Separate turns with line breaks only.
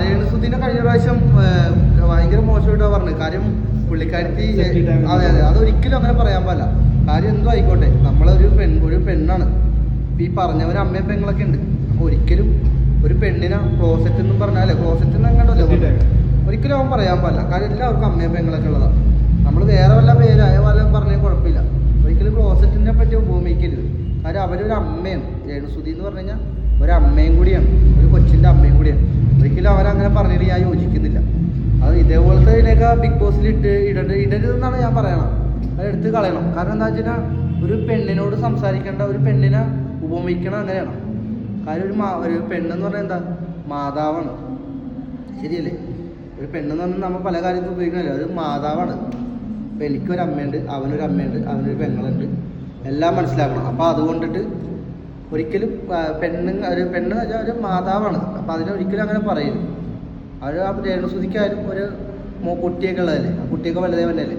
രേണുസുദിനെ കഴിഞ്ഞ പ്രാവശ്യം ഭയങ്കര മോശമായിട്ടാണ് പറഞ്ഞത്. കാര്യം പുള്ളിക്കാരത്തി അതെ അതൊരിക്കലും അങ്ങനെ പറയാൻ പാടില്ല. കാര്യം എന്തോ ആയിക്കോട്ടെ, നമ്മളൊരു പെണ്ണാണ്. ഈ പറഞ്ഞവന് അമ്മയും പെങ്ങളൊക്കെ ഉണ്ട്. അപ്പൊ ഒരിക്കലും ഒരു പെണ്ണിനെ ക്ലോസറ്റ് എന്നും പറഞ്ഞാലേ ക്ലോസറ്റ് എന്നെങ്ങാണ്ടല്ലോ ഒരിക്കലും അവൻ പറയാൻ പാടില്ല. കാര്യം എല്ലാവർക്കും അമ്മയും പെങ്ങളൊക്കെ ഉള്ളതാണ്. നമ്മൾ വേറെ വല്ല പേരായ വല്ലതും പറഞ്ഞാൽ കുഴപ്പമില്ല. ഒരിക്കലും ക്ലോസറ്റിനെ പറ്റി ഉപമിക്കരുത്. കാര്യം അവരൊരു അമ്മയാണ്. രേണുസുതി എന്ന് പറഞ്ഞു കഴിഞ്ഞാൽ ഒരമ്മയും കൂടിയാണ്, ഒരു കൊച്ചിൻ്റെ അമ്മയും കൂടിയാണ്. ഒരിക്കലും അവരങ്ങനെ പറഞ്ഞിട്ട് ഞാൻ യോജിക്കുന്നില്ല. അത് ഇതേപോലത്തെ ഇതിനൊക്കെ ബിഗ് ബോസിൽ ഇടരുതെന്നാണ് ഞാൻ പറയണം. അത് എടുത്ത് കളയണം. കാരണം എന്താ വെച്ചാൽ ഒരു പെണ്ണിനോട് സംസാരിക്കേണ്ട, ഒരു പെണ്ണിനെ ഉപമിക്കണം അങ്ങനെയാണ്. കാര്യം ഒരു പെണ്ണെന്ന് പറഞ്ഞാൽ എന്താ, മാതാവാണ്. ശരിയല്ലേ? ഒരു പെണ്ണെന്ന് പറഞ്ഞാൽ നമ്മൾ പല കാര്യത്തിൽ ഉപയോഗിക്കണമല്ലോ, ഒരു മാതാവാണ്. അപ്പം എനിക്കൊരു അമ്മയുണ്ട്, അവനൊരു അമ്മയുണ്ട്, അവനൊരു പെങ്ങളുണ്ട്, എല്ലാം മനസ്സിലാക്കണം. അപ്പോൾ അതുകൊണ്ടിട്ട് ഒരിക്കലും ഒരു പെണ്ണ് വെച്ചാൽ ഒരു മാതാവാണ്. അപ്പം അതിനൊരിക്കലും അങ്ങനെ പറയരുത്. അവർ ആ രേണുസുതിക്കായാലും ഒരു കുട്ടിയൊക്കെ ഉള്ളതല്ലേ, ആ കുട്ടിയൊക്കെ വലുതേ വന്നല്ലേ.